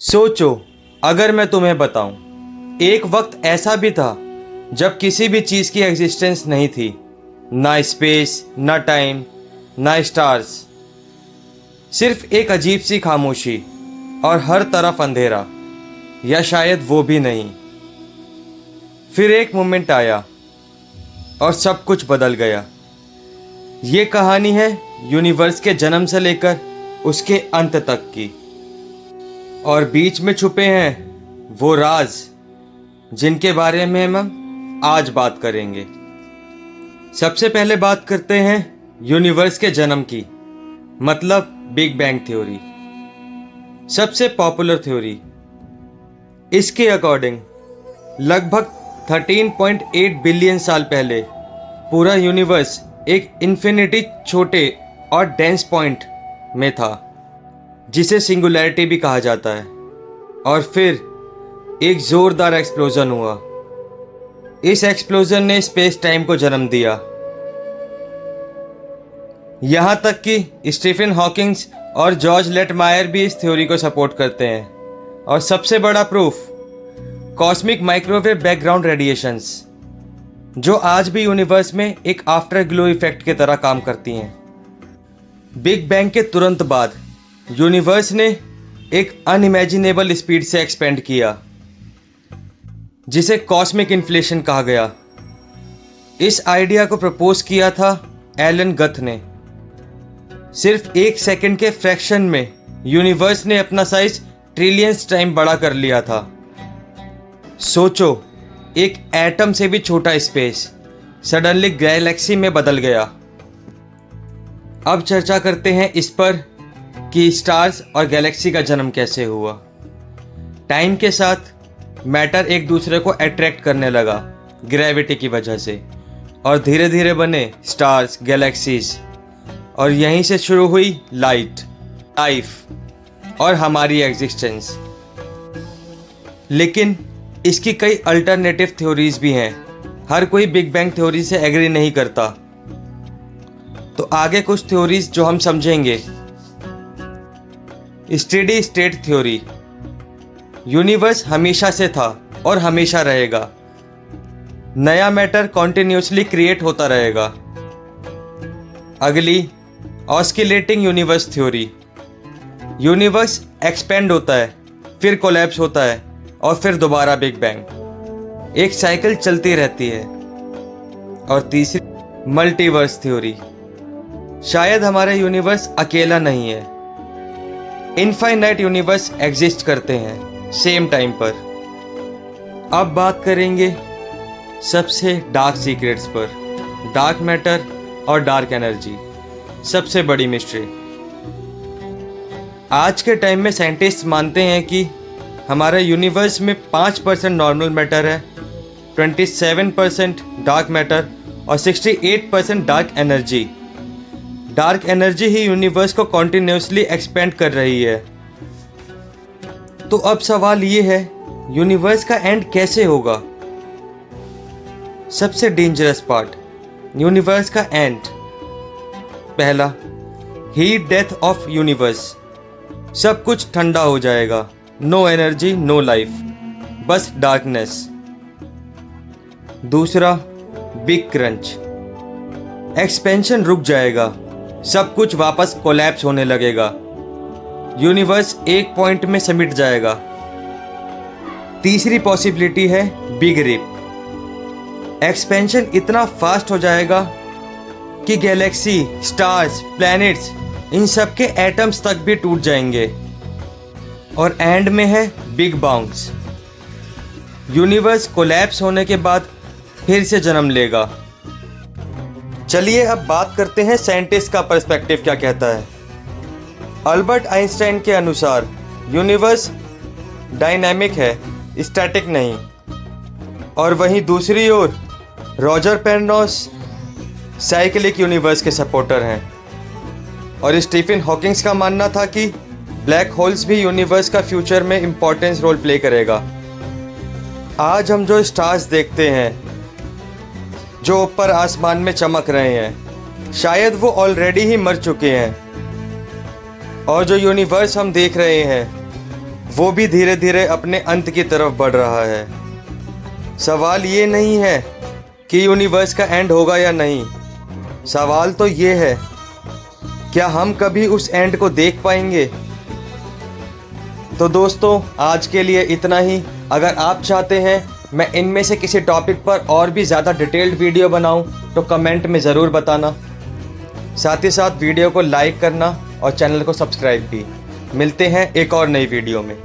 सोचो, अगर मैं तुम्हें बताऊं, एक वक्त ऐसा भी था जब किसी भी चीज़ की एग्जिस्टेंस नहीं थी। ना स्पेस, ना टाइम, ना स्टार्स। सिर्फ एक अजीब सी खामोशी और हर तरफ अंधेरा, या शायद वो भी नहीं। फिर एक मोमेंट आया और सब कुछ बदल गया। ये कहानी है यूनिवर्स के जन्म से लेकर उसके अंत तक की, और बीच में छुपे हैं वो राज जिनके बारे में हम आज बात करेंगे। सबसे पहले बात करते हैं यूनिवर्स के जन्म की, मतलब बिग बैंग थ्योरी। सबसे पॉपुलर थ्योरी। इसके अकॉर्डिंग लगभग 13.8 बिलियन साल पहले पूरा यूनिवर्स एक इन्फिनिटी छोटे और डेंस पॉइंट में था, जिसे सिंगुलैरिटी भी कहा जाता है। और फिर एक जोरदार एक्सप्लोजन हुआ। इस एक्सप्लोजन ने स्पेस टाइम को जन्म दिया। यहां तक कि स्टीफन हॉकिंग्स और जॉर्ज लेटमायर भी इस थ्योरी को सपोर्ट करते हैं। और सबसे बड़ा proof, cosmic microwave background radiations, जो आज भी यूनिवर्स में एक आफ्टर ग्लो इफेक्ट की तरह काम करती हैं। बिग बैंग के तुरंत बाद यूनिवर्स ने एक अनइमेजिनेबल स्पीड से एक्सपेंड किया, जिसे कॉस्मिक इन्फ्लेशन कहा गया। इस आइडिया को प्रपोज किया था एलन गथ ने। सिर्फ एक सेकंड के फ्रैक्शन में यूनिवर्स ने अपना साइज ट्रिलियंस टाइम बड़ा कर लिया था। सोचो, एक एटम से भी छोटा स्पेस सडनली गैलेक्सी में बदल गया। अब चर्चा करते हैं इस पर कि स्टार्स और गैलेक्सी का जन्म कैसे हुआ। टाइम के साथ मैटर एक दूसरे को अट्रैक्ट करने लगा ग्रेविटी की वजह से, और धीरे धीरे बने स्टार्स, गैलेक्सीज, और यहीं से शुरू हुई लाइफ और हमारी एग्जिस्टेंस। लेकिन इसकी कई अल्टरनेटिव थ्योरीज भी हैं। हर कोई बिग बैंग थ्योरी से एग्री नहीं करता। तो आगे कुछ थ्योरीज जो हम समझेंगे। Steady state theory. यूनिवर्स हमेशा से था और हमेशा रहेगा। नया मैटर कॉन्टिन्यूसली क्रिएट होता रहेगा। अगली, oscillating universe theory. Universe expand होता है, फिर कोलैप्स होता है, और फिर दोबारा बिग बैंग। एक साइकिल चलती रहती है। और तीसरी, मल्टीवर्स थ्योरी। शायद हमारा यूनिवर्स अकेला नहीं है, इनफाइनाइट यूनिवर्स एग्जिस्ट करते हैं सेम टाइम पर। अब बात करेंगे सबसे डार्क सीक्रेट्स पर, डार्क मैटर और डार्क एनर्जी, सबसे बड़ी मिस्ट्री। आज के टाइम में साइंटिस्ट मानते हैं कि हमारे यूनिवर्स में 5% नॉर्मल मैटर है, 27% डार्क मैटर और 68% डार्क एनर्जी। डार्क एनर्जी ही यूनिवर्स को कॉन्टिन्यूसली एक्सपेंड कर रही है। तो अब सवाल ये है, यूनिवर्स का एंड कैसे होगा? सबसे डेंजरस पार्ट, यूनिवर्स का एंड। पहला, हीट डेथ ऑफ यूनिवर्स। सब कुछ ठंडा हो जाएगा, नो एनर्जी, नो लाइफ, बस डार्कनेस। दूसरा, बिग क्रंच। एक्सपेंशन रुक जाएगा, सब कुछ वापस कोलैप्स होने लगेगा, यूनिवर्स एक पॉइंट में समिट जाएगा। तीसरी पॉसिबिलिटी है बिग रिप। एक्सपेंशन इतना फास्ट हो जाएगा कि गैलेक्सी, स्टार्स, प्लैनेट्स, इन सब के एटम्स तक भी टूट जाएंगे। और एंड में है बिग बाउंस। यूनिवर्स कोलैप्स होने के बाद फिर से जन्म लेगा। चलिए अब बात करते हैं साइंटिस्ट का पर्सपेक्टिव क्या कहता है। अल्बर्ट आइंस्टाइन के अनुसार यूनिवर्स डायनामिक है, स्टैटिक नहीं। और वहीं दूसरी ओर रॉजर पेर्नौस साइक्लिक यूनिवर्स के सपोर्टर हैं। और स्टीफन हॉकिंग्स का मानना था कि ब्लैक होल्स भी यूनिवर्स का फ्यूचर में इम्पोर्टेंस रोल प्ले करेगा। आज हम जो स्टार्स देखते हैं जो ऊपर आसमान में चमक रहे हैं, शायद वो ऑलरेडी ही मर चुके हैं। और जो यूनिवर्स हम देख रहे हैं वो भी धीरे धीरे अपने अंत की तरफ बढ़ रहा है। सवाल ये नहीं है कि यूनिवर्स का एंड होगा या नहीं, सवाल तो ये है क्या हम कभी उस एंड को देख पाएंगे। तो दोस्तों आज के लिए इतना ही। अगर आप चाहते हैं मैं इनमें से किसी टॉपिक पर और भी ज़्यादा डिटेल्ड वीडियो बनाऊं तो कमेंट में ज़रूर बताना। साथ ही साथ वीडियो को लाइक करना और चैनल को सब्सक्राइब भी। मिलते हैं एक और नई वीडियो में।